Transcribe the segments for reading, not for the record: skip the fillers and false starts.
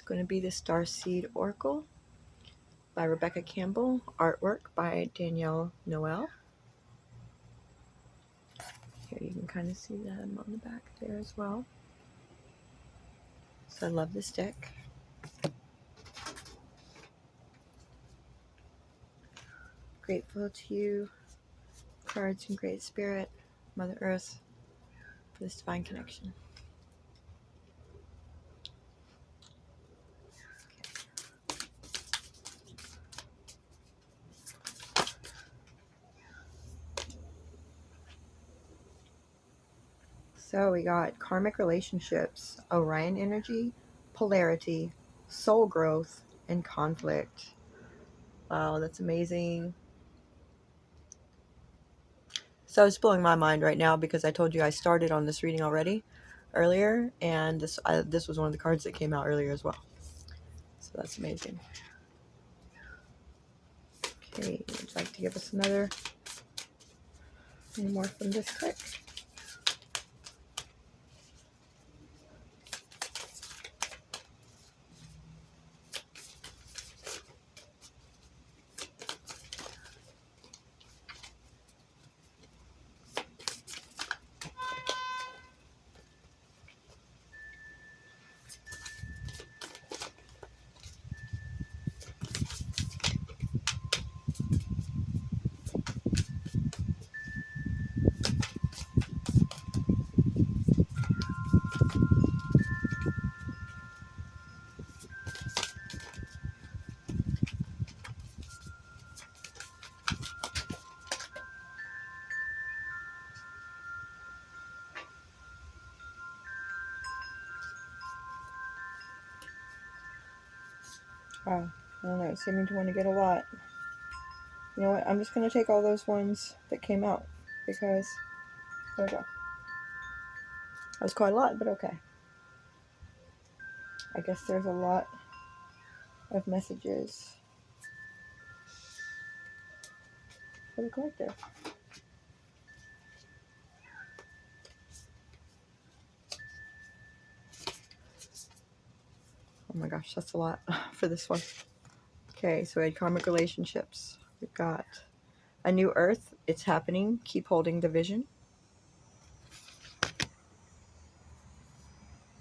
going to be the Starseed Oracle by Rebecca Campbell, artwork by Danielle Noel. Here you can kind of see them on the back there as well. So I love this deck. Grateful to you, cards and Great Spirit, Mother Earth, for this divine connection. So we got karmic relationships, Orion energy, polarity, soul growth, and conflict. Wow, that's amazing. So it's blowing my mind right now because I told you I started on this reading already earlier, and this was one of the cards that came out earlier as well. So that's amazing. Okay, would you like to give us any more from this deck? Wow, I don't know, it's seeming to want to get a lot. You know what, I'm just going to take all those ones that came out because, there we go. That was quite a lot, but okay. I guess there's a lot of messages for the collective. Oh my gosh, that's a lot for this one. Okay, so we had karmic relationships. We've got a new earth. It's happening. Keep holding the vision.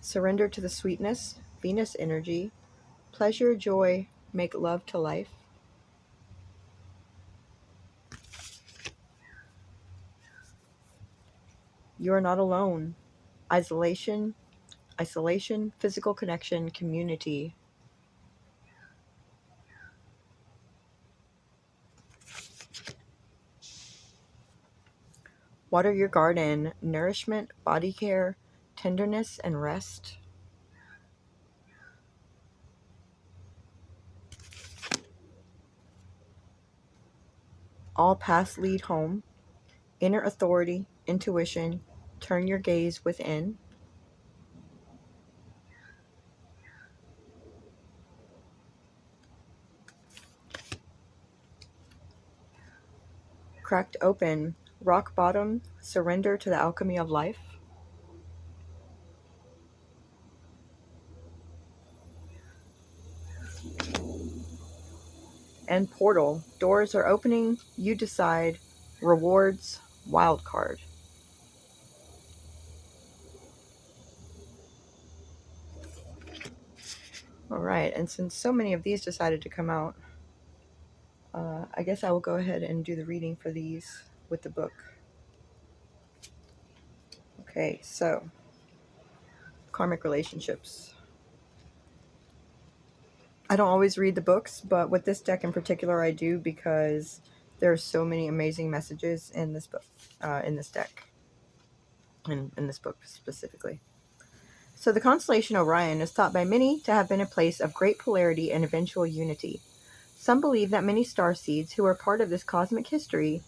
Surrender to the sweetness. Venus energy. Pleasure, joy, make love to life. You are not alone. Isolation, physical connection, community. Water your garden. Nourishment, body care, tenderness, and rest. All paths lead home. Inner authority, intuition, turn your gaze within. Cracked open, rock bottom, surrender to the alchemy of life. And portal, doors are opening, you decide, rewards, wild card. All right, and since so many of these decided to come out, I guess I will go ahead and do the reading for these with the book. Okay, so karmic relationships. I don't always read the books, but with this deck in particular, I do because there are so many amazing messages in this book, in this deck, in this book specifically. So the constellation Orion is thought by many to have been a place of great polarity and eventual unity. Some believe that many starseeds who are part of this cosmic history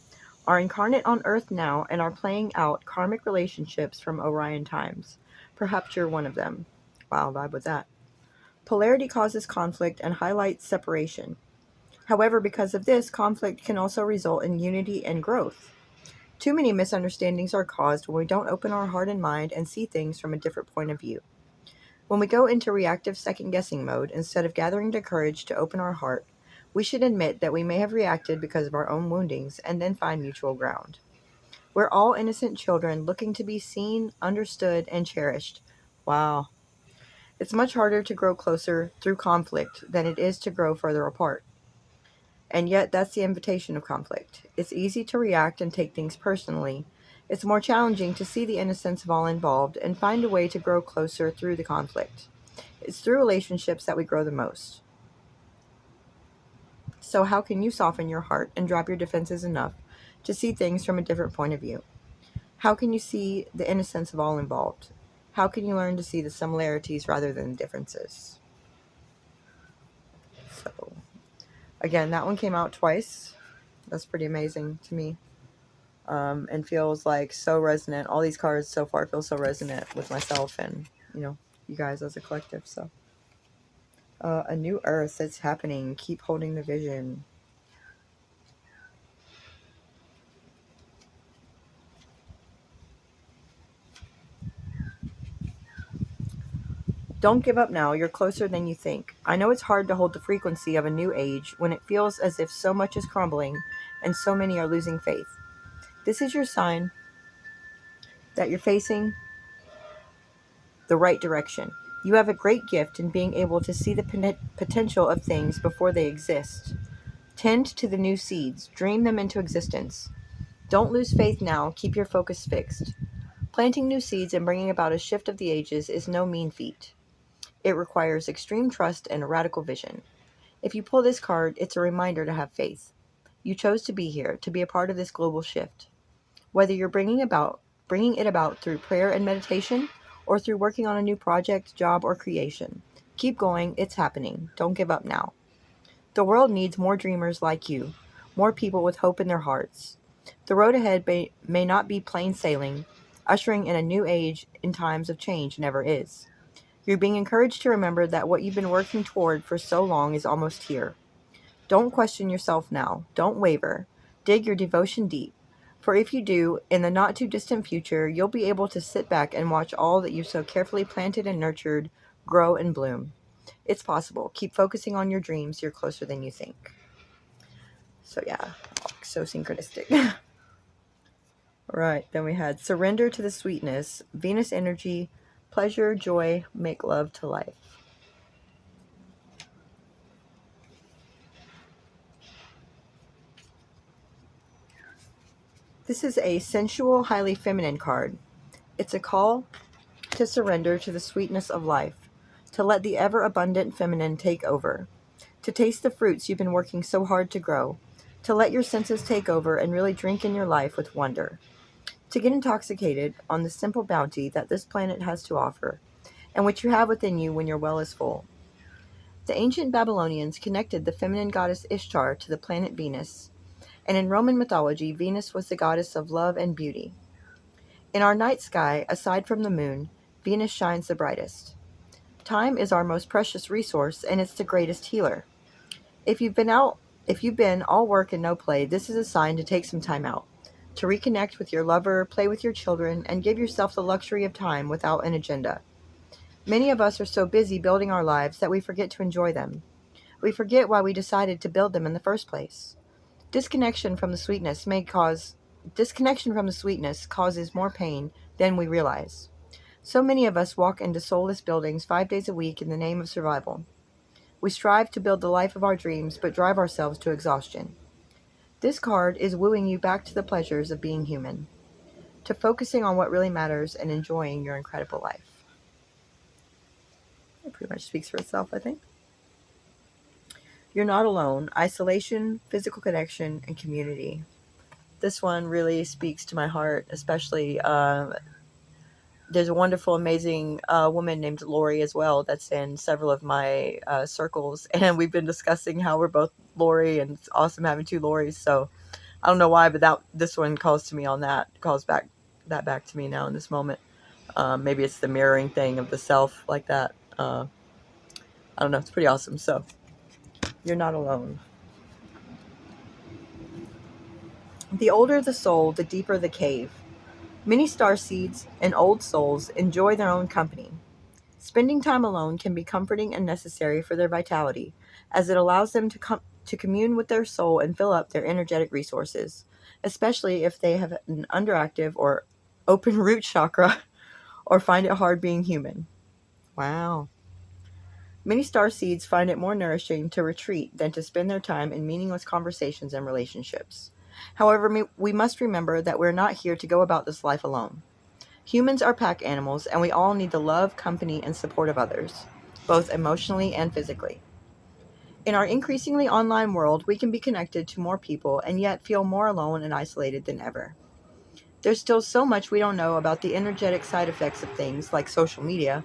are incarnate on Earth now and are playing out karmic relationships from Orion times. Perhaps you're one of them. Wow, vibe with that. Polarity causes conflict and highlights separation. However, because of this, conflict can also result in unity and growth. Too many misunderstandings are caused when we don't open our heart and mind and see things from a different point of view. When we go into reactive second-guessing mode, instead of gathering the courage to open our heart, we should admit that we may have reacted because of our own woundings and then find mutual ground. We're all innocent children looking to be seen, understood, and cherished. Wow. It's much harder to grow closer through conflict than it is to grow further apart. And yet, that's the invitation of conflict. It's easy to react and take things personally. It's more challenging to see the innocence of all involved and find a way to grow closer through the conflict. It's through relationships that we grow the most. So, how can you soften your heart and drop your defenses enough to see things from a different point of view? How can you see the innocence of all involved? How can you learn to see the similarities rather than the differences? So, again, that one came out twice. That's pretty amazing to me. And feels like so resonant. All these cards so far feel so resonant with myself and, you guys as a collective. So, a new earth that's happening. Keep holding the vision. Don't give up now. You're closer than you think. I know it's hard to hold the frequency of a new age when it feels as if so much is crumbling and so many are losing faith. This is your sign that you're facing the right direction. You have a great gift in being able to see the potential of things before they exist. Tend to the new seeds. Dream them into existence. Don't lose faith now. Keep your focus fixed. Planting new seeds and bringing about a shift of the ages is no mean feat. It requires extreme trust and a radical vision. If you pull this card, it's a reminder to have faith. You chose to be here, to be a part of this global shift. Whether you're bringing it about through prayer and meditation, or through working on a new project, job, or creation. Keep going, it's happening. Don't give up now. The world needs more dreamers like you, more people with hope in their hearts. The road ahead may not be plain sailing, ushering in a new age in times of change never is. You're being encouraged to remember that what you've been working toward for so long is almost here. Don't question yourself now. Don't waver. Dig your devotion deep. For if you do, in the not too distant future, you'll be able to sit back and watch all that you've so carefully planted and nurtured grow and bloom. It's possible. Keep focusing on your dreams. You're closer than you think. So yeah, so synchronistic. All right, then we had surrender to the sweetness, Venus energy, pleasure, joy, make love to life. This is a sensual, highly feminine card. It's a call to surrender to the sweetness of life, to let the ever-abundant feminine take over, to taste the fruits you've been working so hard to grow, to let your senses take over and really drink in your life with wonder, to get intoxicated on the simple bounty that this planet has to offer, and which you have within you when your well is full. The ancient Babylonians connected the feminine goddess Ishtar to the planet Venus, and in Roman mythology, Venus was the goddess of love and beauty. In our night sky, aside from the moon, Venus shines the brightest. Time is our most precious resource, and it's the greatest healer. If you've been all work and no play, this is a sign to take some time out, to reconnect with your lover, play with your children, and give yourself the luxury of time without an agenda. Many of us are so busy building our lives that we forget to enjoy them. We forget why we decided to build them in the first place. Disconnection from the sweetness causes more pain than we realize. So many of us walk into soulless buildings 5 days a week in the name of survival. We strive to build the life of our dreams, but drive ourselves to exhaustion. This card is wooing you back to the pleasures of being human, to focusing on what really matters and enjoying your incredible life. It pretty much speaks for itself, I think. You're not alone. Isolation, physical connection, and community. This one really speaks to my heart, especially there's a wonderful, amazing woman named Lori as well that's in several of my circles, and we've been discussing how we're both Lori, and it's awesome having two Loris. So I don't know why, but this one calls to me on that, calls back to me now in this moment. Maybe it's the mirroring thing of the self like that. I don't know. It's pretty awesome. So you're not alone. The older the soul, the deeper the cave. Many starseeds and old souls enjoy their own company. Spending time alone can be comforting and necessary for their vitality, as it allows them to commune with their soul and fill up their energetic resources, especially if they have an underactive or open root chakra or find it hard being human. Wow. Many starseeds find it more nourishing to retreat than to spend their time in meaningless conversations and relationships. However, we must remember that we're not here to go about this life alone. Humans are pack animals, and we all need the love, company, and support of others, both emotionally and physically. In our increasingly online world, we can be connected to more people and yet feel more alone and isolated than ever. There's still so much we don't know about the energetic side effects of things like social media.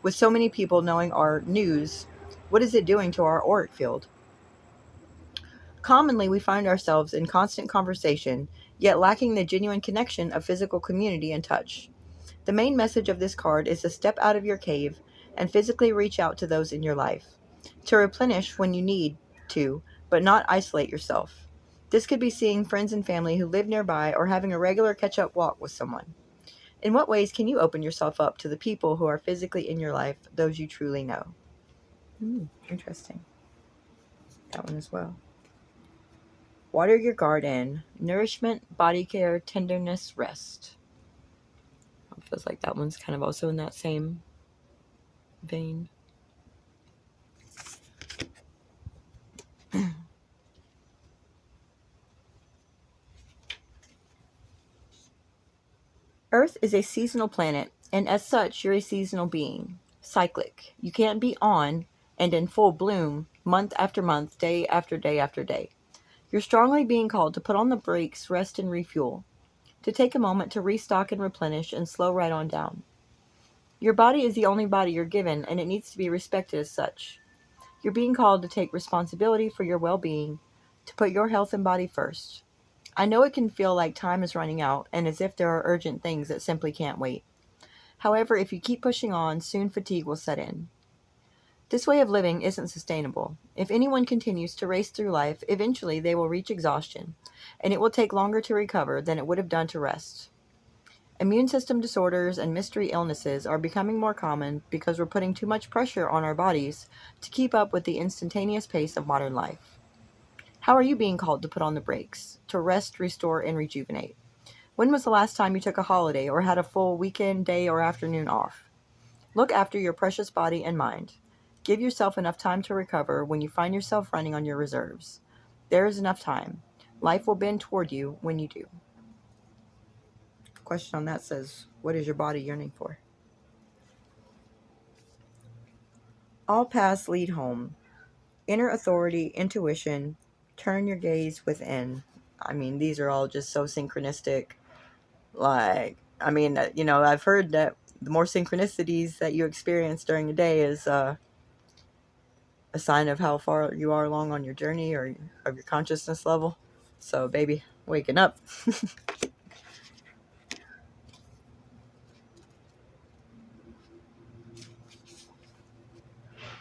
With so many people knowing our news, what is it doing to our auric field? Commonly, we find ourselves in constant conversation, yet lacking the genuine connection of physical community and touch. The main message of this card is to step out of your cave and physically reach out to those in your life, to replenish when you need to, but not isolate yourself. This could be seeing friends and family who live nearby or having a regular catch-up walk with someone. In what ways can you open yourself up to the people who are physically in your life, those you truly know? Interesting. That one as well. Water your garden. Nourishment, body care, tenderness, rest. It feels like that one's kind of also in that same vein. Earth is a seasonal planet, and as such, you're a seasonal being. Cyclic. You can't be on and in full bloom month after month, day after day after day. You're strongly being called to put on the brakes, rest, and refuel. To take a moment to restock and replenish and slow right on down. Your body is the only body you're given, and it needs to be respected as such. You're being called to take responsibility for your well-being, to put your health and body first. I know it can feel like time is running out, and as if there are urgent things that simply can't wait. However, if you keep pushing on, soon fatigue will set in. This way of living isn't sustainable. If anyone continues to race through life, eventually they will reach exhaustion, and it will take longer to recover than it would have done to rest. Immune system disorders and mystery illnesses are becoming more common because we're putting too much pressure on our bodies to keep up with the instantaneous pace of modern life. How are you being called to put on the brakes, to rest, restore, and rejuvenate? When was the last time you took a holiday or had a full weekend, day, or afternoon off? Look after your precious body and mind. Give yourself enough time to recover when you find yourself running on your reserves. There is enough time. Life will bend toward you when you do. The question on that says, what is your body yearning for? All paths lead home. Inner authority, intuition, turn your gaze within. I mean, these are all just so synchronistic. I've heard that the more synchronicities that you experience during a day is a sign of how far you are along on your journey or of your consciousness level. So, baby, waking up.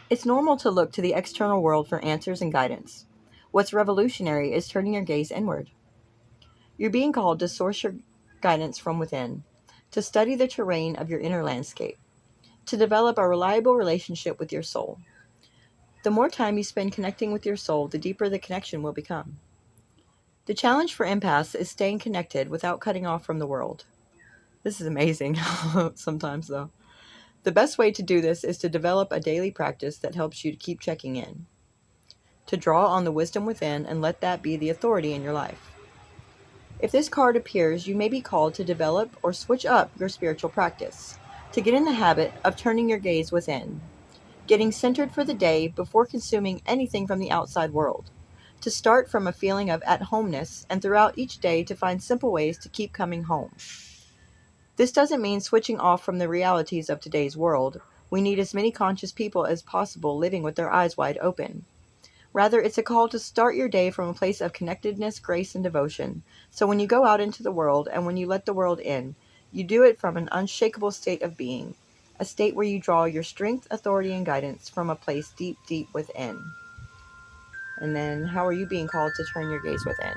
It's normal to look to the external world for answers and guidance. What's revolutionary is turning your gaze inward. You're being called to source your guidance from within, to study the terrain of your inner landscape, to develop a reliable relationship with your soul. The more time you spend connecting with your soul, the deeper the connection will become. The challenge for empaths is staying connected without cutting off from the world. This is amazing sometimes, though. The best way to do this is to develop a daily practice that helps you to keep checking in, to draw on the wisdom within and let that be the authority in your life. If this card appears, you may be called to develop or switch up your spiritual practice, to get in the habit of turning your gaze within, getting centered for the day before consuming anything from the outside world, to start from a feeling of at-homeness and throughout each day to find simple ways to keep coming home. This doesn't mean switching off from the realities of today's world. We need as many conscious people as possible living with their eyes wide open. Rather, it's a call to start your day from a place of connectedness, grace, and devotion. So when you go out into the world and when you let the world in, you do it from an unshakable state of being, a state where you draw your strength, authority, and guidance from a place deep, deep within. And then, how are you being called to turn your gaze within?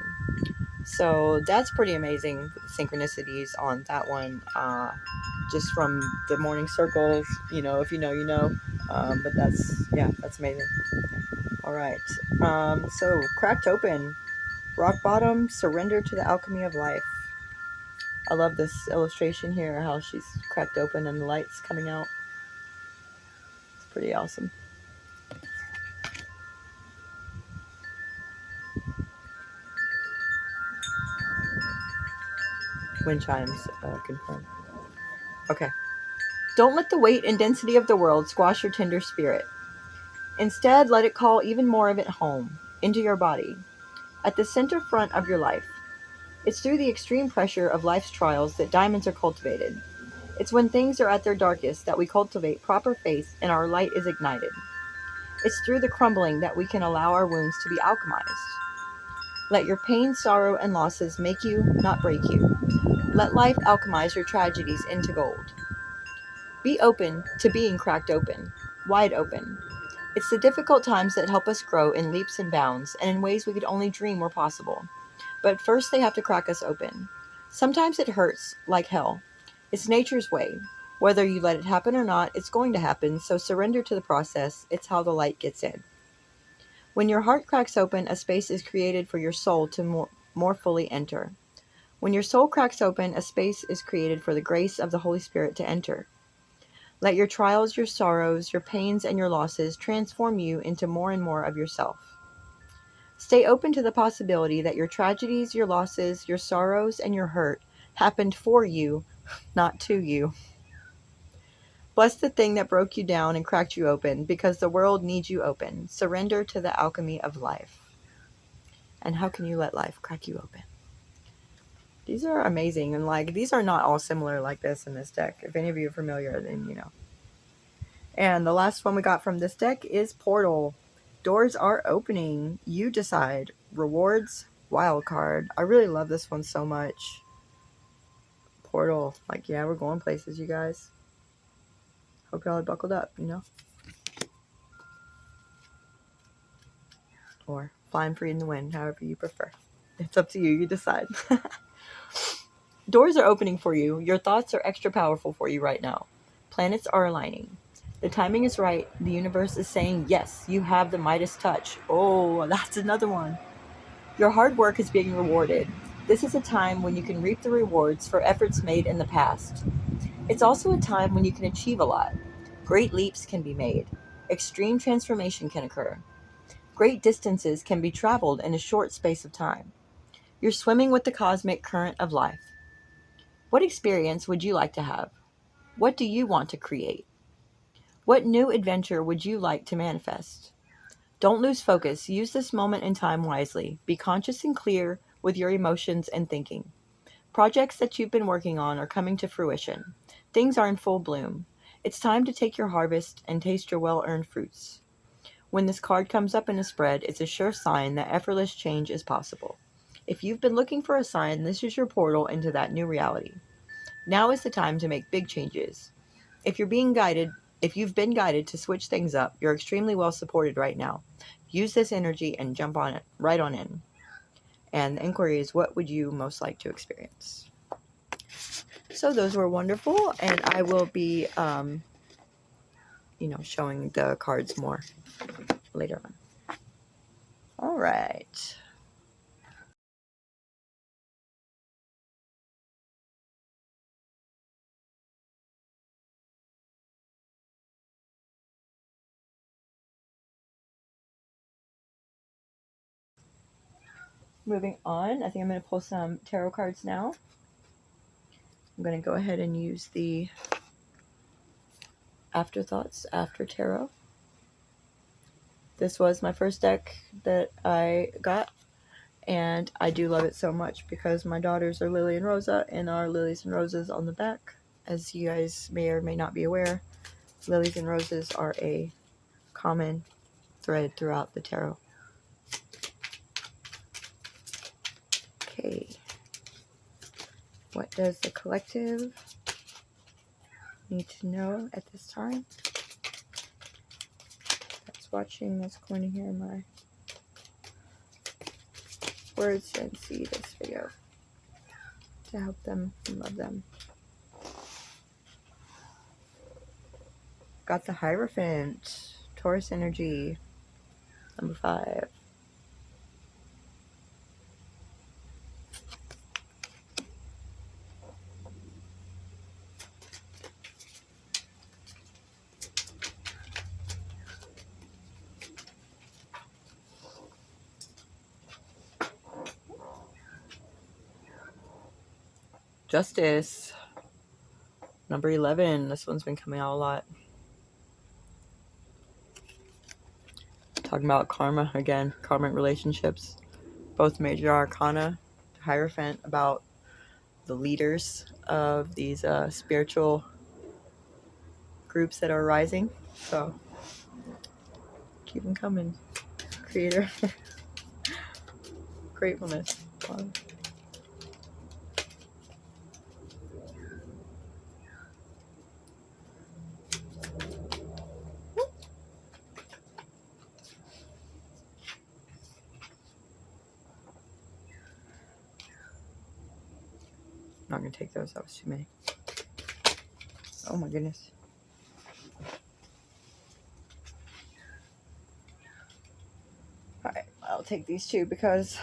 So that's pretty amazing, synchronicities on that one. Just from the morning circles, you know, if you know, you know. But that's, yeah, that's amazing. All right. So cracked open, rock bottom, surrender to the alchemy of life. I love this illustration here, how she's cracked open and the light's coming out. It's pretty awesome. Wind chimes confirm. Okay. Don't let the weight and density of the world squash your tender spirit. Instead, let it call even more of it home, into your body, at the center front of your life. It's through the extreme pressure of life's trials that diamonds are cultivated. It's when things are at their darkest that we cultivate proper faith and our light is ignited. It's through the crumbling that we can allow our wounds to be alchemized. Let your pain, sorrow, and losses make you, not break you. Let life alchemize your tragedies into gold. Be open to being cracked open, wide open. It's the difficult times that help us grow in leaps and bounds and in ways we could only dream were possible. But first they have to crack us open. Sometimes it hurts, like hell. It's nature's way. Whether you let it happen or not, it's going to happen, so surrender to the process. It's how the light gets in. When your heart cracks open, a space is created for your soul to more fully enter. When your soul cracks open, a space is created for the grace of the Holy Spirit to enter. Let your trials, your sorrows, your pains, and your losses transform you into more and more of yourself. Stay open to the possibility that your tragedies, your losses, your sorrows, and your hurt happened for you, not to you. Bless the thing that broke you down and cracked you open, because the world needs you open. Surrender to the alchemy of life. And how can you let life crack you open? These are amazing, and like these are not all similar like this in this deck. If any of you are familiar, then you know. And the last one we got from this deck is Portal. Doors are opening. You decide. Rewards, wild card. I really love this one so much. Portal. Like, yeah, we're going places, you guys. Hope y'all are buckled up, you know? Or flying free in the wind, however you prefer. It's up to you. You decide. Doors are opening for you. Your thoughts are extra powerful for you right now. Planets are aligning. The timing is right. The universe is saying, yes, you have the Midas touch. Oh, that's another one. Your hard work is being rewarded. This is a time when you can reap the rewards for efforts made in the past. It's also a time when you can achieve a lot. Great leaps can be made. Extreme transformation can occur. Great distances can be traveled in a short space of time. You're swimming with the cosmic current of life. What experience would you like to have? What do you want to create? What new adventure would you like to manifest? Don't lose focus. Use this moment in time wisely. Be conscious and clear with your emotions and thinking. Projects that you've been working on are coming to fruition. Things are in full bloom. It's time to take your harvest and taste your well-earned fruits. When this card comes up in a spread, it's a sure sign that effortless change is possible. If you've been looking for a sign, this is your portal into that new reality. Now is the time to make big changes. If you've been guided to switch things up, you're extremely well supported right now. Use this energy and jump on it, right on in. And the inquiry is, what would you most like to experience? So those were wonderful, and I will be, showing the cards more later on. All right. Moving on, I think I'm going to pull some tarot cards now. I'm going to go ahead and use the Afterthoughts After Tarot. This was my first deck that I got, and I do love it so much because my daughters are Lily and Rosa, and our Lilies and Roses on the back. As you guys may or may not be aware, Lilies and Roses are a common thread throughout the tarot. Okay. What does the collective need to know at this time? That's watching, that's going to hear my words and see this video to help them and love them. Got the Hierophant, Taurus energy, number 5. Justice, number 11. This one's been coming out a lot. Talking about karma again, karmic relationships. Both major arcana, Hierophant, about the leaders of these spiritual groups that are rising. So keep them coming, creator. Gratefulness. Wow. Not gonna take those, that was too many. Oh my goodness. Alright, I'll take these two because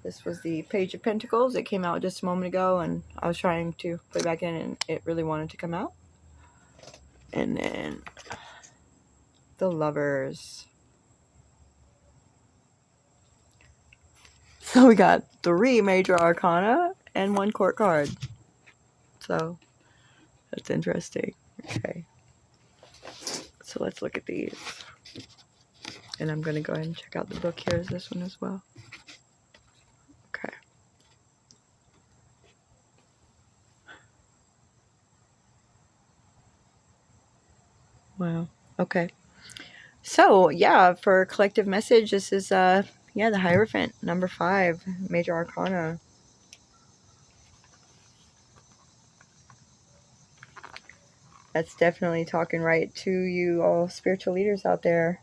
this was the Page of Pentacles. It came out just a moment ago and I was trying to put it back in and it really wanted to come out. And then the Lovers. So we got 3 major arcana and 1 court card. So that's interesting. Okay. So let's look at these. And I'm going to go ahead and check out the book. Here's this one as well. Okay. Wow. Okay. So, yeah, for collective message, this is, the Hierophant, number 5, major arcana. That's definitely talking right to you all spiritual leaders out there.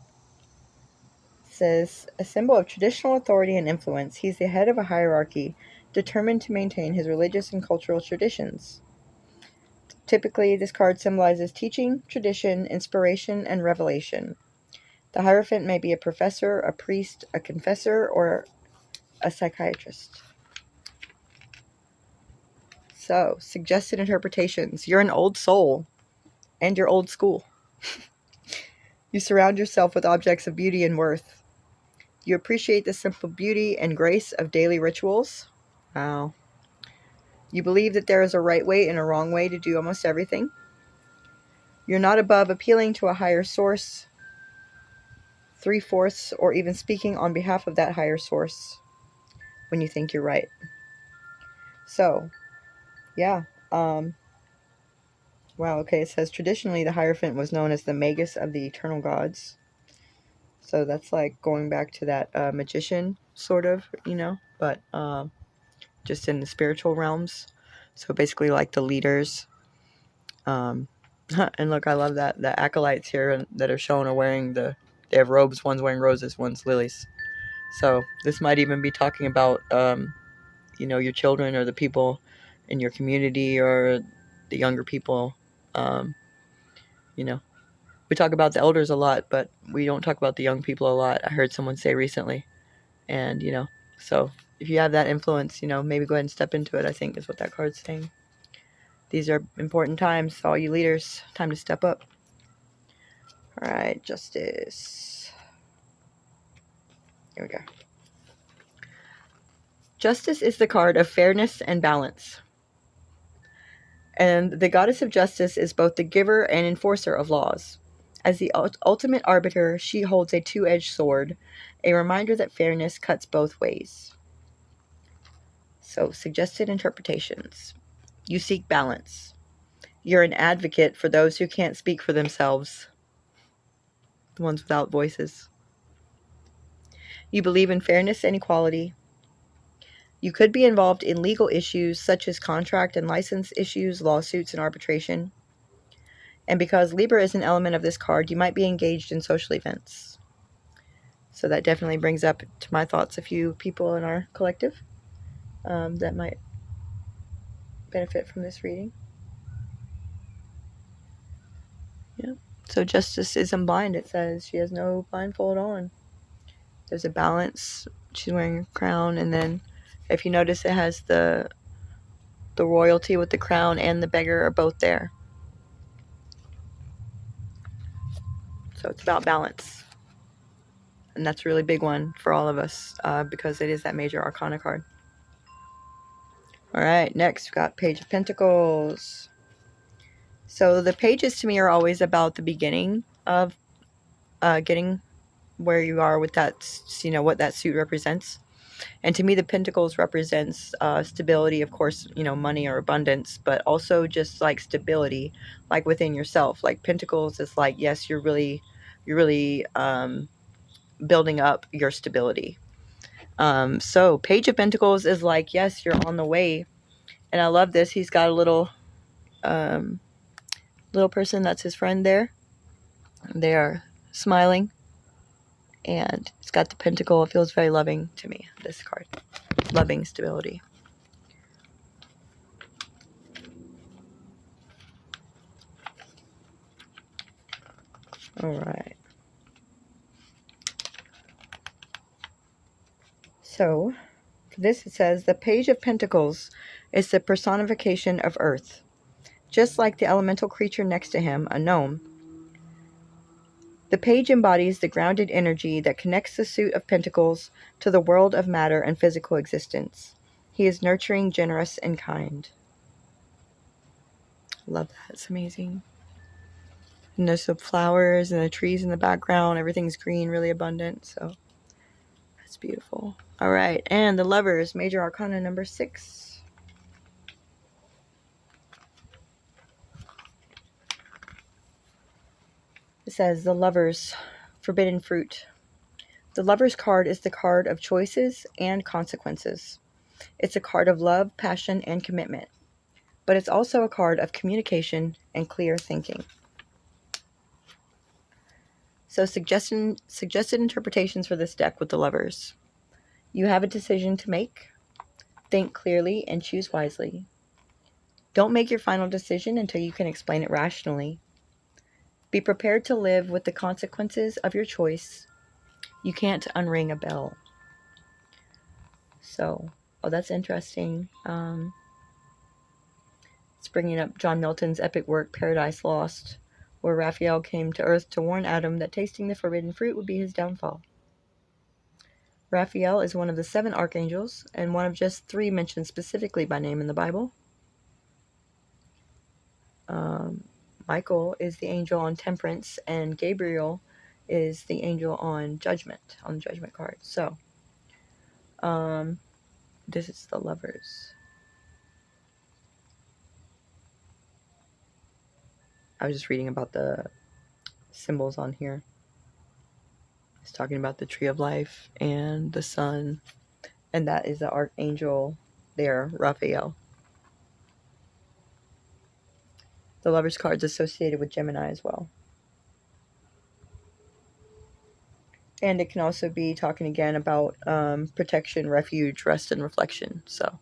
It says, a symbol of traditional authority and influence, he's the head of a hierarchy, determined to maintain his religious and cultural traditions. Typically, this card symbolizes teaching, tradition, inspiration, and revelation. The Hierophant may be a professor, a priest, a confessor, or a psychiatrist. So, suggested interpretations. You're an old soul, and you're old school. You surround yourself with objects of beauty and worth. You appreciate the simple beauty and grace of daily rituals. Wow. You believe that there is a right way and a wrong way to do almost everything. You're not above appealing to a higher source, 3/4, or even speaking on behalf of that higher source when you think you're right. So, yeah. Wow, okay, it says traditionally the Hierophant was known as the Magus of the eternal gods. So that's like going back to that magician, sort of, but just in the spiritual realms. So basically like the leaders. And look, I love that. The acolytes here that are shown are wearing they have robes. One's wearing roses, one's lilies. So this might even be talking about, your children or the people in your community or the younger people. We talk about the elders a lot, but we don't talk about the young people a lot. I heard someone say recently. And, so if you have that influence, maybe go ahead and step into it, I think is what that card's saying. These are important times, all you leaders. Time to step up. All right, Justice. Here we go. Justice is the card of fairness and balance. And the goddess of justice is both the giver and enforcer of laws. As the ultimate arbiter, she holds a two-edged sword, a reminder that fairness cuts both ways. So, suggested interpretations. You seek balance. You're an advocate for those who can't speak for themselves. The ones without voices. You believe in fairness and equality. You could be involved in legal issues such as contract and license issues, lawsuits, and arbitration. And because Libra is an element of this card, you might be engaged in social events. So that definitely brings up to my thoughts a few people in our collective that might benefit from this reading. Yeah. So justice isn't blind, it says. She has no blindfold on. There's a balance. She's wearing a crown, and then if you notice, it has the royalty with the crown and the beggar are both there. So it's about balance. And that's a really big one for all of us because it is that major arcana card. All right, next we've got Page of Pentacles. So the pages to me are always about the beginning of getting where you are with that, you know, what that suit represents. And to me, the Pentacles represents stability, of course, you know, money or abundance, but also just like stability, like within yourself. Like Pentacles is like, yes, you're really building up your stability. So Page of Pentacles is like, yes, you're on the way. And I love this. He's got a little person that's his friend there. They are smiling. And it's got the pentacle. It feels very loving to me, this card. Loving stability. All right. So, for this it says, the Page of Pentacles is the personification of Earth. Just like the elemental creature next to him, a gnome, the page embodies the grounded energy that connects the suit of pentacles to the world of matter and physical existence. He is nurturing, generous, and kind. Love that. It's amazing. And there's some flowers and the trees in the background. Everything's green, really abundant. So that's beautiful. All right. And the Lovers, Major Arcana number 6. It says, the Lovers, Forbidden Fruit. The Lover's card is the card of choices and consequences. It's a card of love, passion, and commitment. But it's also a card of communication and clear thinking. So suggested interpretations for this deck with the Lovers. You have a decision to make. Think clearly and choose wisely. Don't make your final decision until you can explain it rationally. Be prepared to live with the consequences of your choice. You can't unring a bell. So, oh, that's interesting. It's bringing up John Milton's epic work, Paradise Lost, where Raphael came to Earth to warn Adam that tasting the forbidden fruit would be his downfall. Raphael is one of the 7 archangels and one of just 3 mentioned specifically by name in the Bible. Michael is the angel on temperance, and Gabriel is the angel on judgment, on the judgment card. So, this is the Lovers. I was just reading about the symbols on here. It's talking about the tree of life and the sun, and that is the archangel there, Raphael. The Lovers card is associated with Gemini as well. And it can also be talking again about protection, refuge, rest, and reflection. So,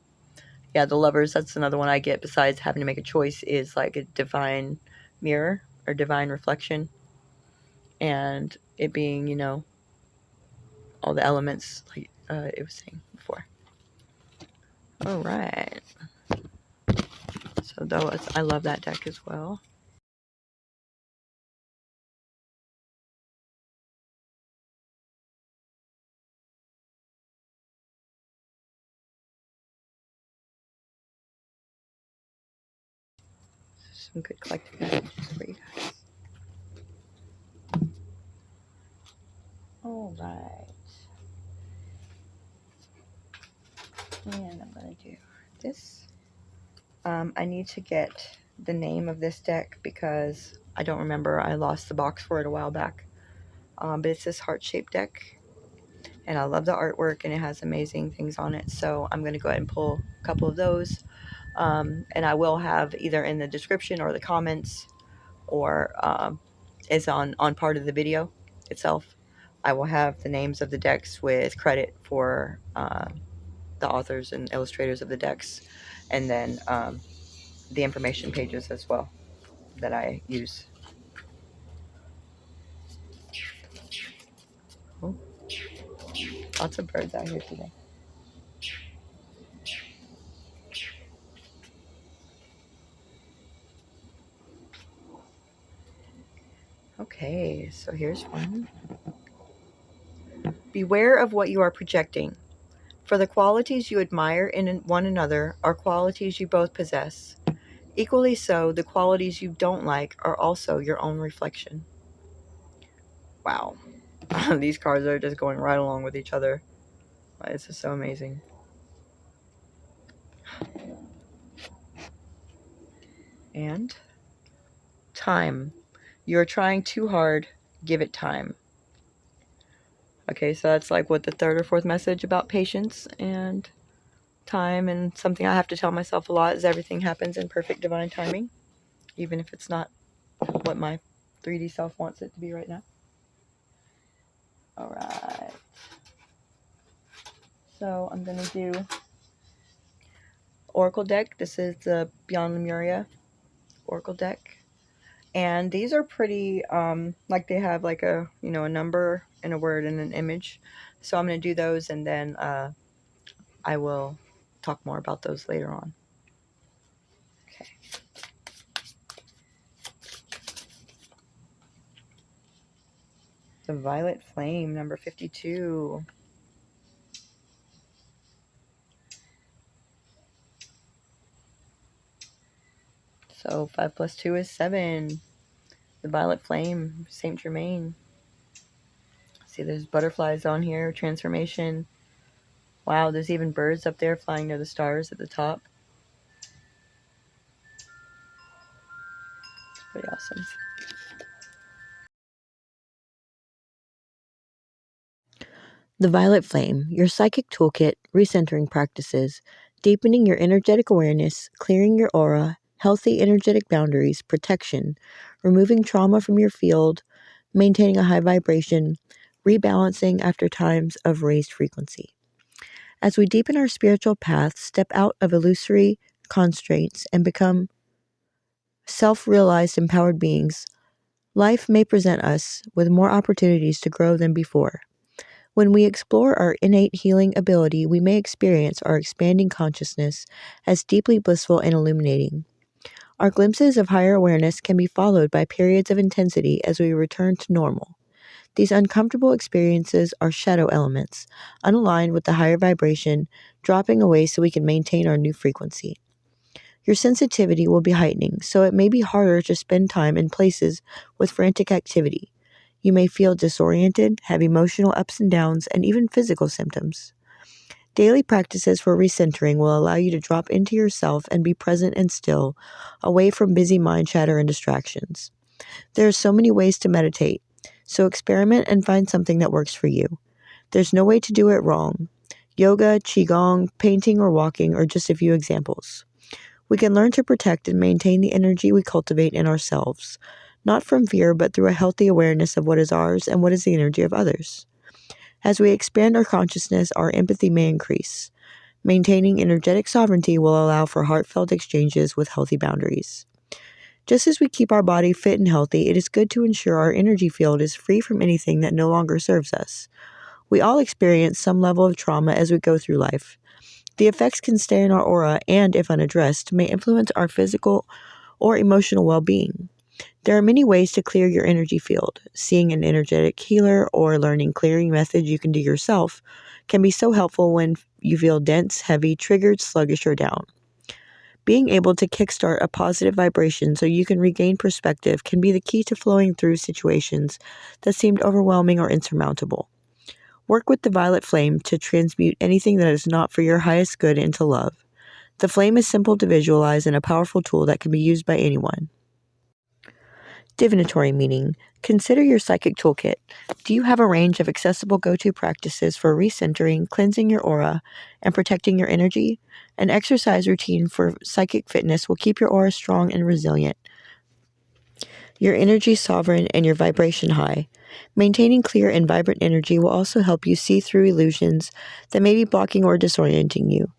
yeah, the Lovers, that's another one I get besides having to make a choice, is like a divine mirror or divine reflection. And it being, you know, all the elements like it was saying before. All right. So, though, I love that deck as well. Some good collective messages for you guys. All right. And I'm going to do this. I need to get the name of this deck because I don't remember. I lost the box for it a while back. But it's this heart-shaped deck. And I love the artwork and it has amazing things on it. So I'm going to go ahead and pull a couple of those. And I will have either in the description or the comments or is on part of the video itself. I will have the names of the decks with credit for the authors and illustrators of the decks, and then the information pages as well that I use. Oh, lots of birds out here today. Okay, so here's one. Beware of what you are projecting, for the qualities you admire in one another are qualities you both possess. Equally so, the qualities you don't like are also your own reflection. Wow. These cards are just going right along with each other. This is so amazing. And time. You're trying too hard. Give it time. Okay, so that's like what the third or fourth message about patience and time, and something I have to tell myself a lot is everything happens in perfect divine timing, even if it's not what my 3D self wants it to be right now. All right. So I'm going to do Oracle deck. This is the Beyond Lemuria Oracle deck. And these are pretty, like they have like a, a number and a word and an image. So I'm going to do those, and then I will talk more about those later on. Okay. The Violet Flame, number 52. So 5 plus 2 is 7. The Violet Flame, Saint Germain. See, there's butterflies on here, transformation. Wow, there's even birds up there flying near the stars at the top. Pretty awesome. The Violet Flame, your psychic toolkit, recentering practices, deepening your energetic awareness, clearing your aura, healthy energetic boundaries, protection, removing trauma from your field, maintaining a high vibration, rebalancing after times of raised frequency. As we deepen our spiritual path, step out of illusory constraints, and become self-realized empowered beings, life may present us with more opportunities to grow than before. When we explore our innate healing ability, we may experience our expanding consciousness as deeply blissful and illuminating. Our glimpses of higher awareness can be followed by periods of intensity as we return to normal. These uncomfortable experiences are shadow elements, unaligned with the higher vibration, dropping away so we can maintain our new frequency. Your sensitivity will be heightening, so it may be harder to spend time in places with frantic activity. You may feel disoriented, have emotional ups and downs, and even physical symptoms. Daily practices for recentering will allow you to drop into yourself and be present and still, away from busy mind chatter and distractions. There are so many ways to meditate, so experiment and find something that works for you. There's no way to do it wrong. Yoga, qigong, painting, or walking are just a few examples. We can learn to protect and maintain the energy we cultivate in ourselves, not from fear, but through a healthy awareness of what is ours and what is the energy of others. As we expand our consciousness, our empathy may increase. Maintaining energetic sovereignty will allow for heartfelt exchanges with healthy boundaries. Just as we keep our body fit and healthy, it is good to ensure our energy field is free from anything that no longer serves us. We all experience some level of trauma as we go through life. The effects can stay in our aura and, if unaddressed, may influence our physical or emotional well-being. There are many ways to clear your energy field. Seeing an energetic healer or learning clearing methods you can do yourself can be so helpful when you feel dense, heavy, triggered, sluggish, or down. Being able to kickstart a positive vibration so you can regain perspective can be the key to flowing through situations that seemed overwhelming or insurmountable. Work with the Violet Flame to transmute anything that is not for your highest good into love. The flame is simple to visualize and a powerful tool that can be used by anyone. Divinatory meaning. Consider your psychic toolkit. Do you have a range of accessible go-to practices for recentering, cleansing your aura, and protecting your energy? An exercise routine for psychic fitness will keep your aura strong and resilient. your energy sovereign, and your vibration high. Maintaining clear and vibrant energy will also help you see through illusions that may be blocking or disorienting you.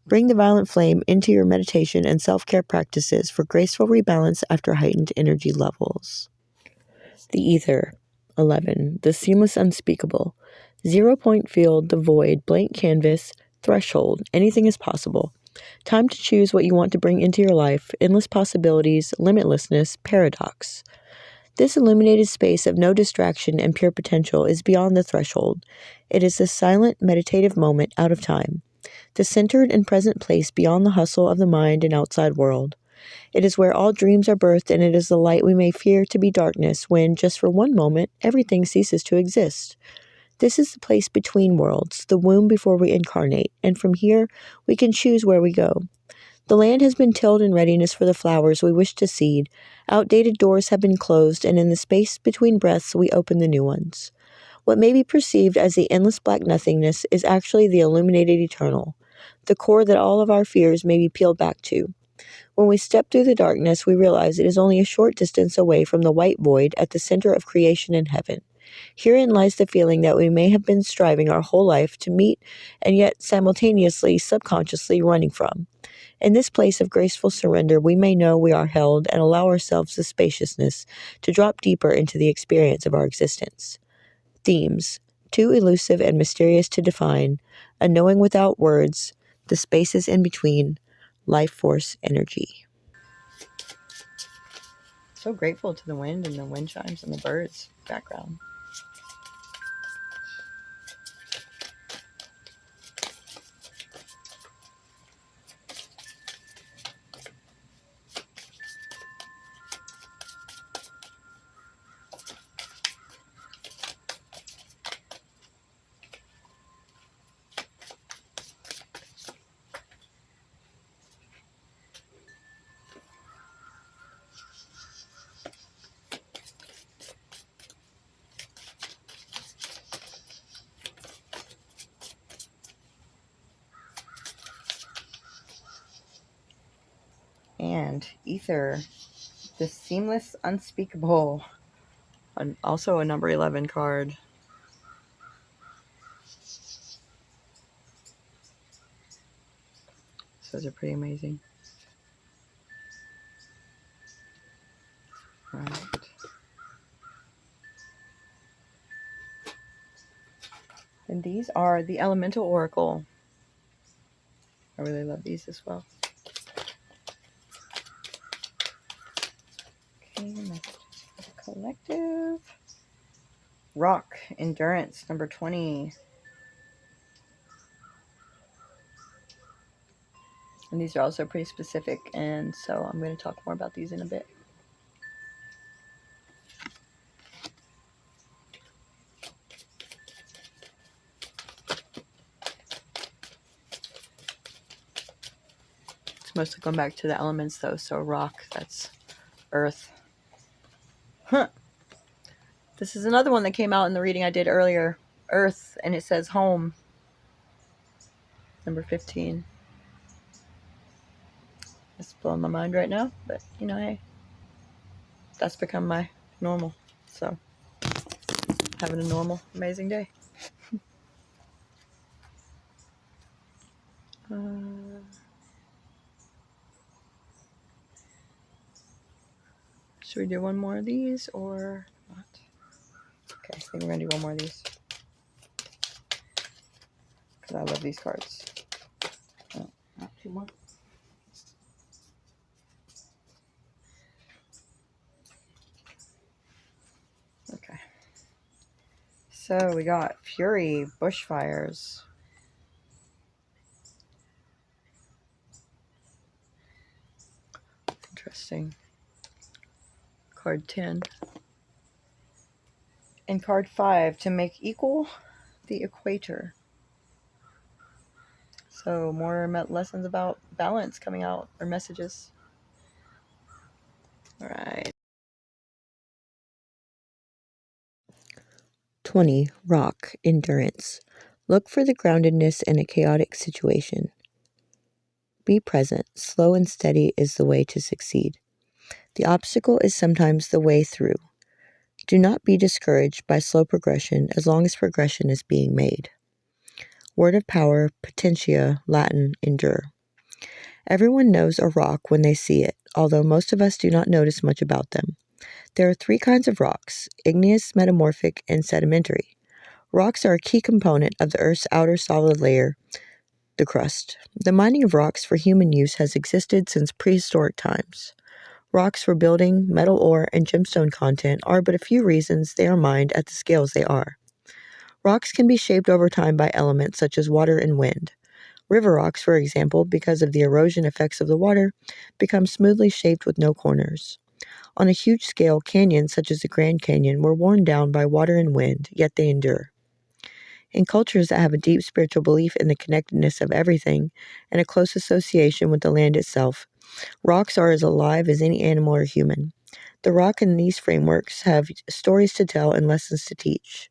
Bring the violent flame into your meditation and self-care practices for graceful rebalance after heightened energy levels. The ether. 11. The seamless unspeakable. 0-point field, the void, blank canvas, threshold, anything is possible. Time to choose what you want to bring into your life, endless possibilities, limitlessness, paradox. This illuminated space of no distraction and pure potential is beyond the threshold. It is the silent, meditative moment out of time, the centered and present place beyond the hustle of the mind and outside world. It is where all dreams are birthed, and it is the light we may fear to be darkness when, just for one moment, everything ceases to exist. This is the place between worlds, the womb before we incarnate, and from here we can choose where we go. The land has been tilled in readiness for the flowers we wish to seed. Outdated doors have been closed, and in the space between breaths we open the new ones. What may be perceived as the endless black nothingness is actually the illuminated eternal, the core that all of our fears may be peeled back to. When we step through the darkness, we realize it is only a short distance away from the white void at the center of creation in heaven. Herein lies the feeling that we may have been striving our whole life to meet and yet simultaneously, subconsciously running from. In this place of graceful surrender, we may know we are held and allow ourselves the spaciousness to drop deeper into the experience of our existence. Themes: too elusive and mysterious to define, a knowing without words, the spaces in between, life force energy. So grateful to the wind and the wind chimes and the birds background. And ether, the seamless unspeakable, also a number 11 card. Those are pretty amazing. Right. And these are the Elemental Oracle. I really love these as well. Okay, messages for the collective. Rock, Endurance, number 20. And these are also pretty specific, and so I'm going to talk more about these in a bit. It's mostly going back to the elements, though. So rock, that's earth. Huh. This is another one that came out in the reading I did earlier. Earth, and it says home. Number 15. It's blowing my mind right now, but you know, hey, that's become my normal. So, having a normal, amazing day. Should we do one more of these or not? Okay, I think we're going to do one more of these. Because I love these cards. Oh, not two more. Okay. So we got Fury, Bushfires. Interesting. Card 10. And card 5, to make equal the equator. So more lessons about balance coming out, or messages. All right. 20. Rock, Endurance. Look for the groundedness in a chaotic situation. Be present. Slow and steady is the way to succeed. The obstacle is sometimes the way through. Do not be discouraged by slow progression as long as progression is being made. Word of power, potentia, Latin, endure. Everyone knows a rock when they see it, although most of us do not notice much about them. There are 3 kinds of rocks: igneous, metamorphic, and sedimentary. Rocks are a key component of the Earth's outer solid layer, the crust. The mining of rocks for human use has existed since prehistoric times. Rocks for building, metal ore, and gemstone content are but a few reasons they are mined at the scales they are. Rocks can be shaped over time by elements such as water and wind. River rocks, for example, because of the erosion effects of the water, become smoothly shaped with no corners. On a huge scale, canyons such as the Grand Canyon were worn down by water and wind, yet they endure. In cultures that have a deep spiritual belief in the connectedness of everything and a close association with the land itself, rocks are as alive as any animal or human. The rock in these frameworks have stories to tell and lessons to teach.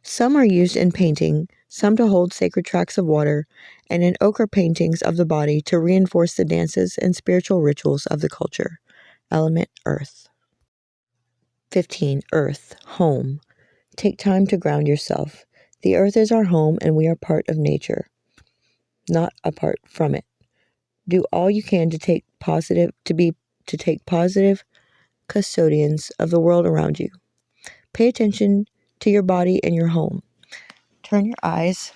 Some are used in painting, some to hold sacred tracts of water, and in ochre paintings of the body to reinforce the dances and spiritual rituals of the culture. Element Earth. 15. Earth, home. Take time to ground yourself. The earth is our home and we are part of nature, not apart from it. Do all you can to take positive custodians of the world around you. Pay attention to your body and your home. Turn your eyes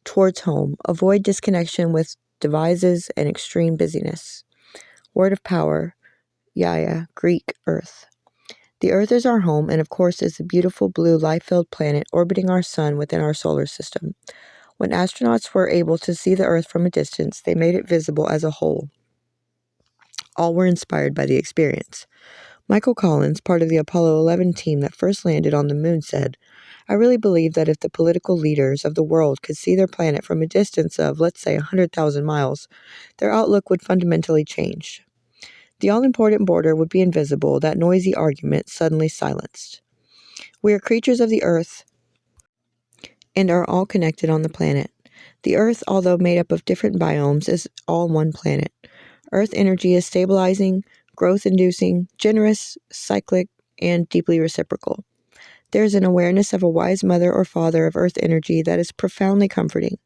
towards home. Avoid disconnection with devices and extreme busyness. Word of power, Gaia, Greek, Earth. The Earth is our home and of course is a beautiful blue light-filled planet orbiting our sun within our solar system. When astronauts were able to see the Earth from a distance, they made it visible as a whole. All were inspired by the experience. Michael Collins, part of the Apollo 11 team that first landed on the moon, said, "I really believe that if the political leaders of the world could see their planet from a distance of, let's say, 100,000 miles, their outlook would fundamentally change. The all-important border would be invisible, that noisy argument suddenly silenced. We are creatures of the Earth and are all connected on the planet. The Earth, although made up of different biomes, is all one planet. Earth energy is stabilizing, growth-inducing, generous, cyclic, and deeply reciprocal. There is an awareness of a wise mother or father of Earth energy that is profoundly comforting.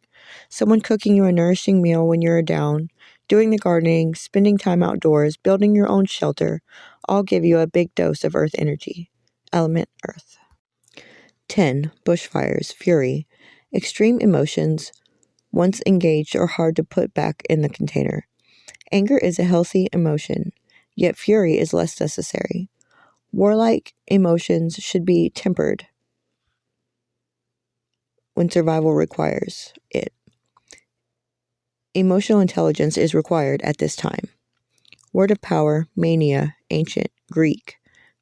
Someone cooking you a nourishing meal when you're down, doing the gardening, spending time outdoors, building your own shelter, all give you a big dose of Earth energy. Element Earth. 10. Bushfires, fury. Extreme emotions, once engaged, are hard to put back in the container. Anger is a healthy emotion, yet fury is less necessary. Warlike emotions should be tempered when survival requires it. Emotional intelligence is required at this time. Word of power, mania, ancient, Greek.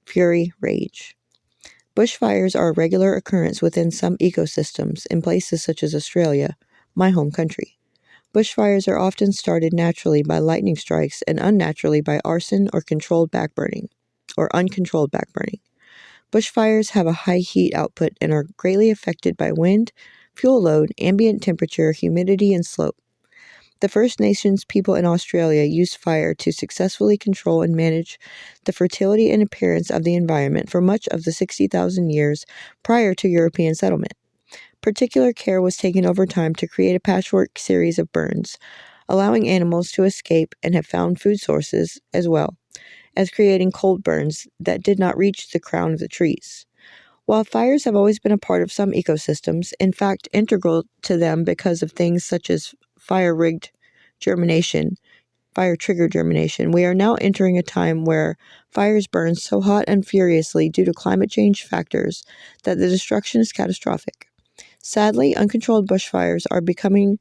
Fury, rage. Bushfires are a regular occurrence within some ecosystems in places such as Australia, my home country. Bushfires are often started naturally by lightning strikes and unnaturally by arson or uncontrolled backburning. Bushfires have a high heat output and are greatly affected by wind, fuel load, ambient temperature, humidity, and slope. The First Nations people in Australia used fire to successfully control and manage the fertility and appearance of the environment for much of the 60,000 years prior to European settlement. Particular care was taken over time to create a patchwork series of burns, allowing animals to escape and have found food sources, as well as creating cold burns that did not reach the crown of the trees. While fires have always been a part of some ecosystems, in fact integral to them because of things such as fire-triggered germination, we are now entering a time where fires burn so hot and furiously due to climate change factors that the destruction is catastrophic. Sadly, uncontrolled bushfires are becoming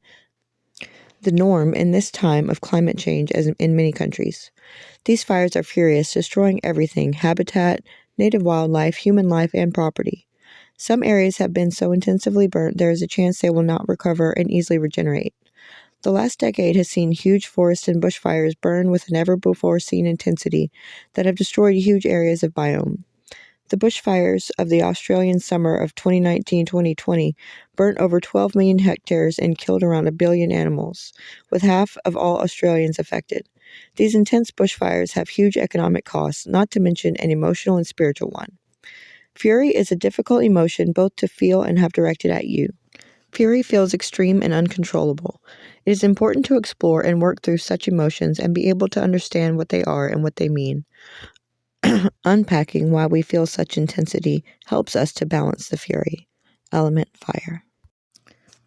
the norm in this time of climate change as in many countries. These fires are furious, destroying everything: habitat, native wildlife, human life, and property. Some areas have been so intensively burnt there is a chance they will not recover and easily regenerate. The last decade has seen huge forest and bushfires burn with a never-before-seen intensity that have destroyed huge areas of biome. The bushfires of the Australian summer of 2019-2020 burnt over 12 million hectares and killed around 1 billion animals, with half of all Australians affected. These intense bushfires have huge economic costs, not to mention an emotional and spiritual one. Fury is a difficult emotion both to feel and have directed at you. Fury feels extreme and uncontrollable. It is important to explore and work through such emotions and be able to understand what they are and what they mean. Unpacking why we feel such intensity helps us to balance the fury. Element fire.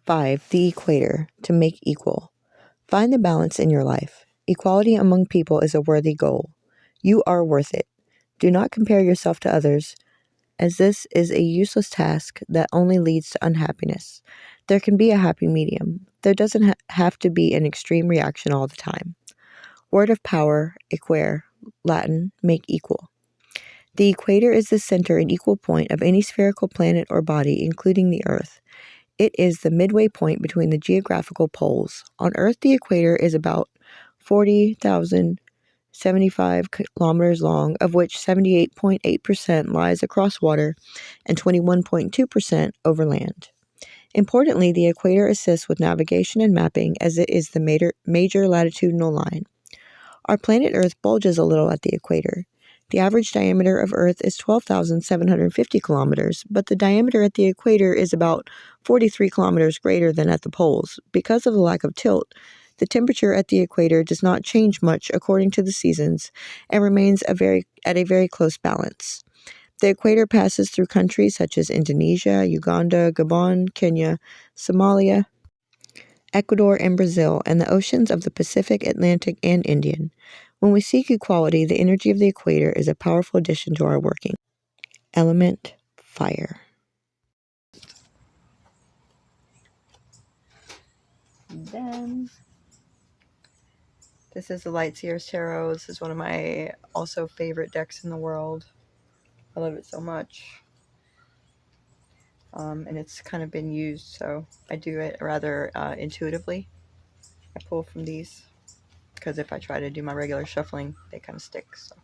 5. The equator, to make equal. Find the balance in your life. Equality among people is a worthy goal. You are worth it. Do not compare yourself to others, as this is a useless task that only leads to unhappiness. There can be a happy medium. There doesn't have to be an extreme reaction all the time. Word of power, equare, Latin, make equal. The equator is the center and equal point of any spherical planet or body, including the Earth. It is the midway point between the geographical poles. On Earth, the equator is about 40,075 kilometers long, of which 78.8% lies across water and 21.2% over land. Importantly, the equator assists with navigation and mapping as it is the major latitudinal line. Our planet Earth bulges a little at the equator. The average diameter of Earth is 12,750 kilometers, but the diameter at the equator is about 43 kilometers greater than at the poles. Because of the lack of tilt, the temperature at the equator does not change much according to the seasons and remains at a very close balance. The equator passes through countries such as Indonesia, Uganda, Gabon, Kenya, Somalia, Ecuador, and Brazil, and the oceans of the Pacific, Atlantic, and Indian. When we seek equality, the energy of the equator is a powerful addition to our working. Element fire. Then this is the Lightseer Tarot. This is one of my also favorite decks in the world. I love it so much. And it's kind of been used, so I do it rather intuitively. I pull from these because if I try to do my regular shuffling, they kind of stick. So.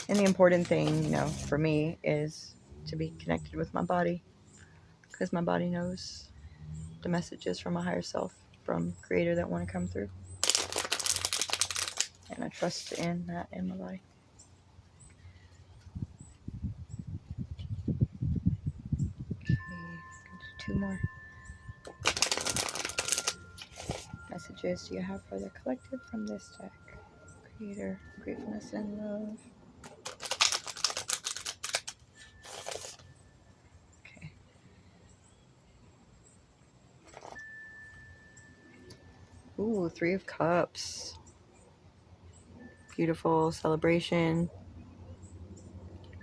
And the important thing, for me is to be connected with my body, because my body knows the messages from my higher self, from Creator, that want to come through. And I trust in that in my body. Okay, two more. Messages do you have for the collective from this deck? Creator, gratefulness, and love. Okay. Ooh, Three of Cups. Beautiful celebration.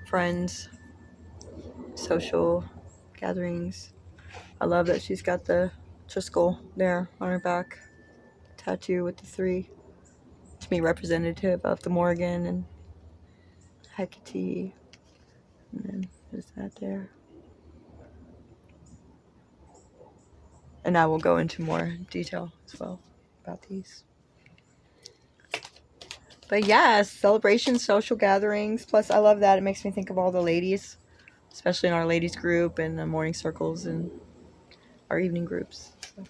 Friends. Social gatherings. I love that she's got the Triskel there on her back. Tattoo with the three. To me, representative of the Morgan and Hecate. And then there's that there. And I will go into more detail as well about these. But yes, celebrations, social gatherings. Plus, I love that. It makes me think of all the ladies, especially in our ladies group and the morning circles and our evening groups. So.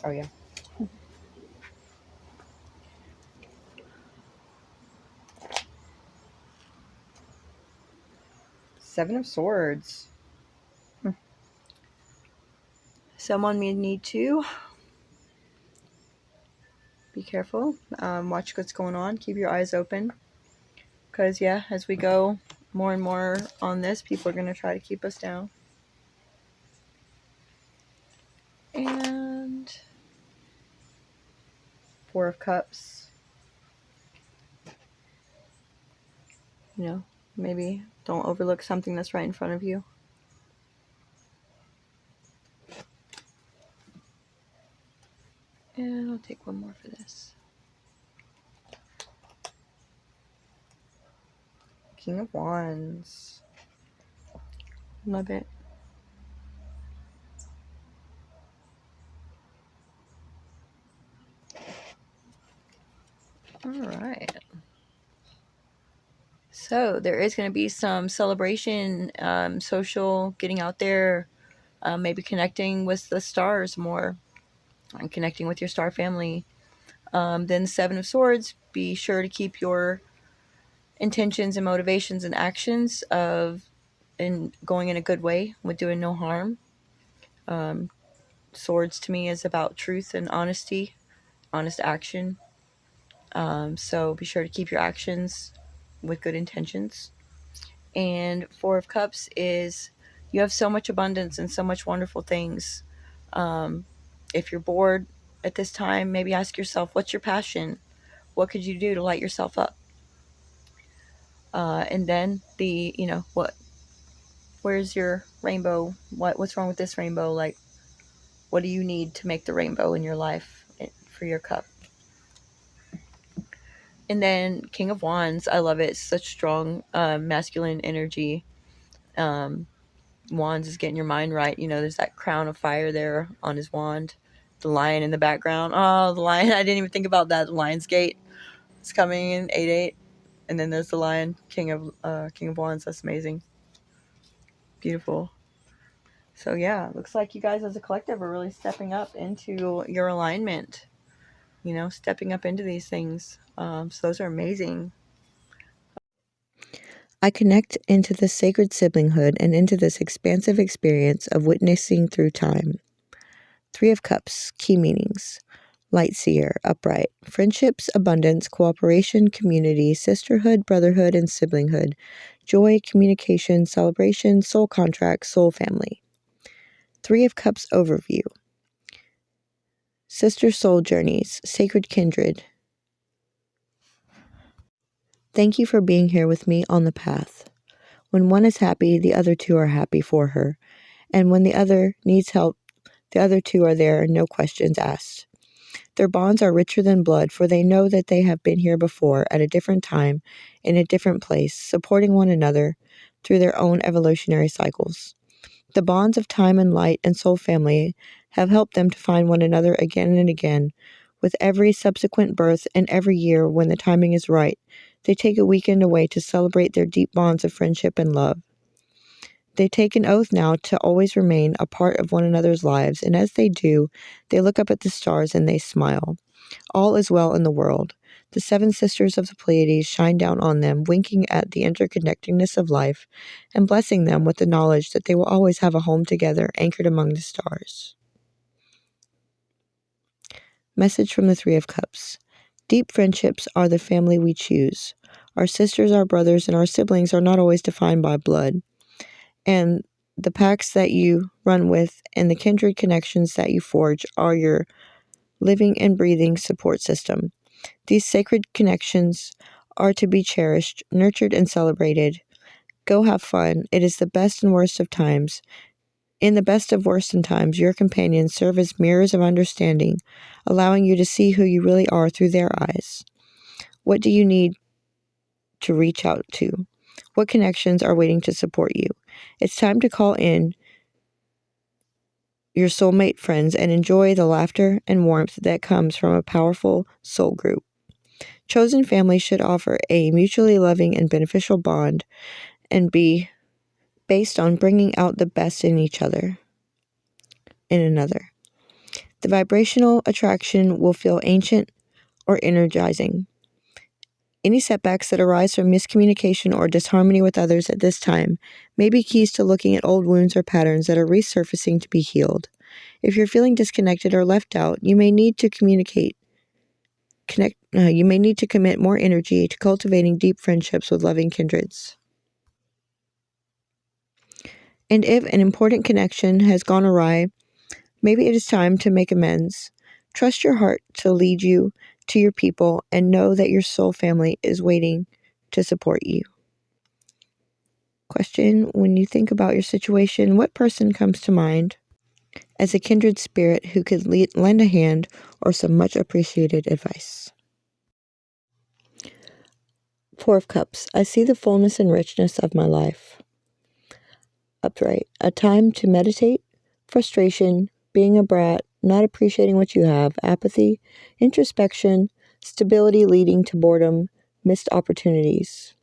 Oh, yeah. Seven of Swords. Someone may need to be careful. Watch what's going on. Keep your eyes open. Because, yeah, as we go more and more on this, people are going to try to keep us down. And Four of Cups. Maybe don't overlook something that's right in front of you. And I'll take one more for this. King of Wands. Love it. All right. So there is going to be some celebration, social, getting out there, maybe connecting with the stars more and connecting with your star family. Then Seven of Swords, be sure to keep your intentions and motivations and actions of in going in a good way with doing no harm. Swords to me is about truth and honesty, honest action. So be sure to keep your actions with good intentions. And Four of Cups is you have so much abundance and so much wonderful things. If you're bored at this time, maybe ask yourself, what's your passion? What could you do to light yourself up? And then where's your rainbow? What's wrong with this rainbow? Like, what do you need to make the rainbow in your life for your cup? And then King of Wands, I love it. It's such strong masculine energy. Wands is getting your mind right. There's that crown of fire there on his wand. The lion in the background. Oh, the lion. I didn't even think about that. The Lionsgate is coming in 8/8. And then there's the lion, King of Wands. That's amazing. Beautiful. So yeah, looks like you guys as a collective are really stepping up into your alignment. Stepping up into these things. So those are amazing. I connect into this sacred siblinghood and into this expansive experience of witnessing through time. Three of Cups, key meanings. Lightseer, upright. Friendships, abundance, cooperation, community, sisterhood, brotherhood, and siblinghood. Joy, communication, celebration, soul contract, soul family. Three of Cups overview. Sister soul journeys, sacred kindred. Thank you for being here with me on the path. When one is happy, the other two are happy for her. And when the other needs help, the other two are there, no questions asked. Their bonds are richer than blood, for they know that they have been here before, at a different time, in a different place, supporting one another through their own evolutionary cycles. The bonds of time and light and soul family have helped them to find one another again and again. With every subsequent birth and every year, when the timing is right, they take a weekend away to celebrate their deep bonds of friendship and love. They take an oath now to always remain a part of one another's lives, and as they do, they look up at the stars and they smile. All is well in the world. The seven sisters of the Pleiades shine down on them, winking at the interconnectedness of life, and blessing them with the knowledge that they will always have a home together, anchored among the stars. Message from the Three of Cups. Deep friendships are the family we choose. Our sisters, our brothers, and our siblings are not always defined by blood. And the packs that you run with and the kindred connections that you forge are your living and breathing support system. These sacred connections are to be cherished, nurtured, and celebrated. Go have fun. It is the best and worst of times. In the best of worst and times, your companions serve as mirrors of understanding, allowing you to see who you really are through their eyes. What do you need to reach out to? What connections are waiting to support you? It's time to call in your soulmate friends and enjoy the laughter and warmth that comes from a powerful soul group. Chosen families should offer a mutually loving and beneficial bond and be based on bringing out the best in each other, in another. The vibrational attraction will feel ancient or energizing. Any setbacks that arise from miscommunication or disharmony with others at this time may be keys to looking at old wounds or patterns that are resurfacing to be healed. If you're feeling disconnected or left out, you may need to you may need to commit more energy to cultivating deep friendships with loving kindreds. And if an important connection has gone awry, maybe it is time to make amends. Trust your heart to lead you to your people and know that your soul family is waiting to support you. Question: when you think about your situation, what person comes to mind as a kindred spirit who could lend a hand or some much appreciated advice? Four of Cups. I see the fullness and richness of my life. Upright. A time to meditate, frustration, being a brat, not appreciating what you have, apathy, introspection, stability leading to boredom, missed opportunities.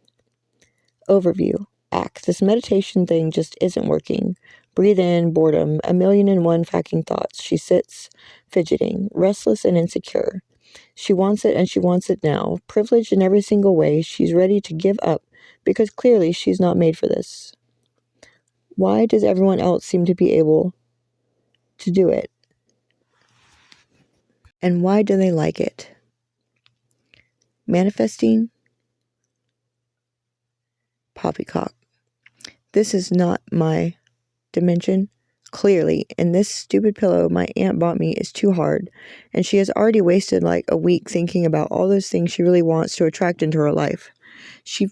Overview. Act. This meditation thing just isn't working. Breathe in, boredom, 1,000,001 facking thoughts. She sits, fidgeting, restless and insecure. She wants it and she wants it now. Privileged in every single way, she's ready to give up because clearly she's not made for this. Why does everyone else seem to be able to do it? And why do they like it? Manifesting, poppycock. This is not my dimension. Clearly, and this stupid pillow my aunt bought me is too hard, and she has already wasted like a week thinking about all those things she really wants to attract into her life. She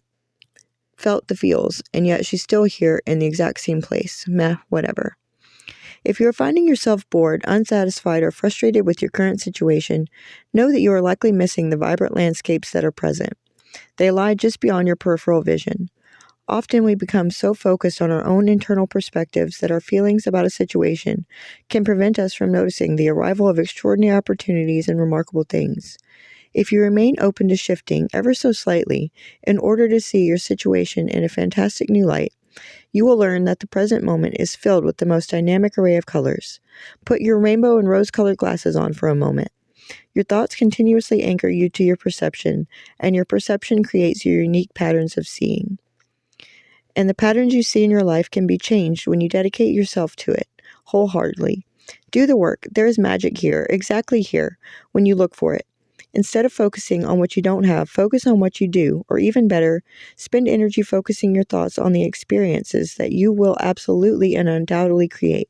felt the feels, and yet she's still here in the exact same place. Meh, whatever. If you are finding yourself bored, unsatisfied, or frustrated with your current situation, know that you are likely missing the vibrant landscapes that are present. They lie just beyond your peripheral vision. Often we become so focused on our own internal perspectives that our feelings about a situation can prevent us from noticing the arrival of extraordinary opportunities and remarkable things. If you remain open to shifting ever so slightly in order to see your situation in a fantastic new light, you will learn that the present moment is filled with the most dynamic array of colors. Put your rainbow and rose-colored glasses on for a moment. Your thoughts continuously anchor you to your perception, and your perception creates your unique patterns of seeing. And the patterns you see in your life can be changed when you dedicate yourself to it, wholeheartedly. Do the work. There is magic here, exactly here, when you look for it. Instead of focusing on what you don't have, focus on what you do, or even better, spend energy focusing your thoughts on the experiences that you will absolutely and undoubtedly create.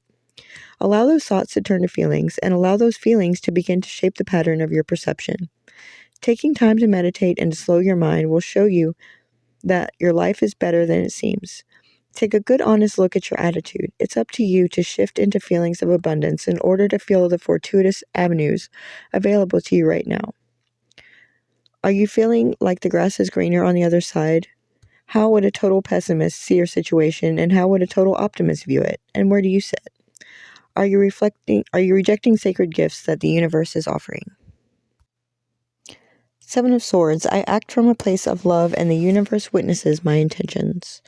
Allow those thoughts to turn to feelings, and allow those feelings to begin to shape the pattern of your perception. Taking time to meditate and to slow your mind will show you that your life is better than it seems. Take a good honest look at your attitude. It's up to you to shift into feelings of abundance in order to feel the fortuitous avenues available to you right now. Are you feeling like the grass is greener on the other side? How would a total pessimist see your situation, and how would a total optimist view it? And where do you sit? Are you rejecting sacred gifts that the universe is offering? Seven of Swords. I act from a place of love, and the universe witnesses my intentions.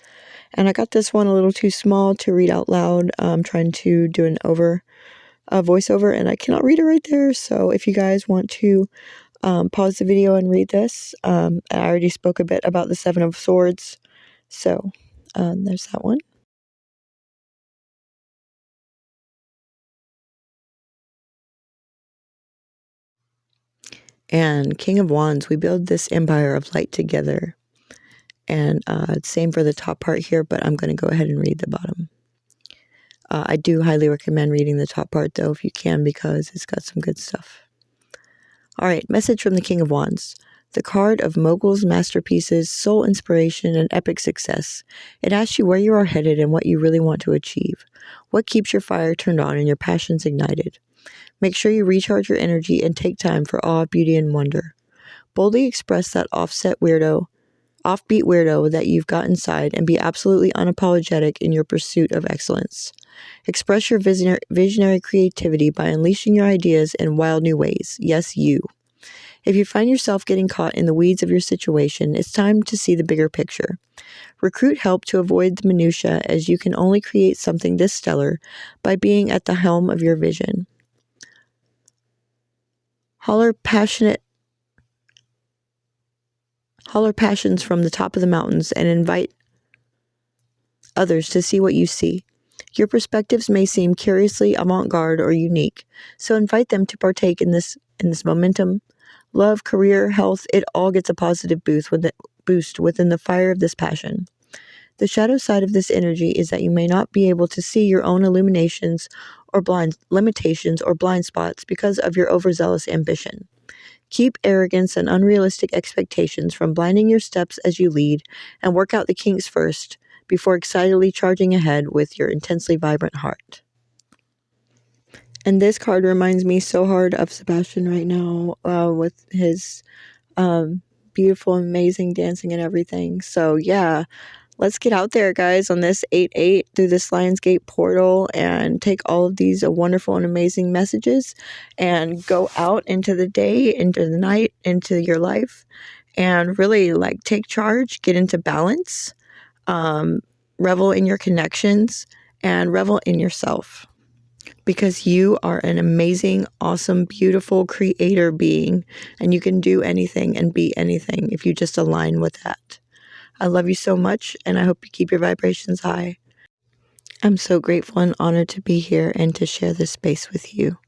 And I got this one a little too small to read out loud. I'm trying to do a voiceover, and I cannot read it right there. So if you guys want to pause the video and read this, I already spoke a bit about the Seven of Swords. So there's that one. And King of Wands, we build this empire of light together. And same for the top part here, but I'm going to go ahead and read the bottom. I do highly recommend reading the top part, though, if you can, because it's got some good stuff. All right, message from the King of Wands. The card of moguls, masterpieces, soul inspiration, and epic success. It asks you where you are headed and what you really want to achieve. What keeps your fire turned on and your passions ignited? Make sure you recharge your energy and take time for awe, beauty, and wonder. Boldly express that offbeat weirdo that you've got inside, and be absolutely unapologetic in your pursuit of excellence. Express your visionary creativity by unleashing your ideas in wild new ways. Yes, you. If you find yourself getting caught in the weeds of your situation, it's time to see the bigger picture. Recruit help to avoid the minutiae, as you can only create something this stellar by being at the helm of your vision. Holler passions from the top of the mountains and invite others to see what you see. Your perspectives may seem curiously avant-garde or unique, so invite them to partake in this momentum. Love, career, health, it all gets a positive boost within the fire of this passion. The shadow side of this energy is that you may not be able to see your own illuminations or limitations or blind spots because of your overzealous ambition. Keep arrogance and unrealistic expectations from blinding your steps as you lead, and work out the kinks first before excitedly charging ahead with your intensely vibrant heart. And this card reminds me so hard of Sebastian right now, with his beautiful, amazing dancing and everything. So yeah, let's get out there, guys, on this 8/8 through this Lionsgate portal and take all of these wonderful and amazing messages and go out into the day, into the night, into your life, and really like take charge, get into balance, revel in your connections, and revel in yourself. Because you are an amazing, awesome, beautiful creator being, and you can do anything and be anything if you just align with that. I love you so much, and I hope you keep your vibrations high. I'm so grateful and honored to be here and to share this space with you.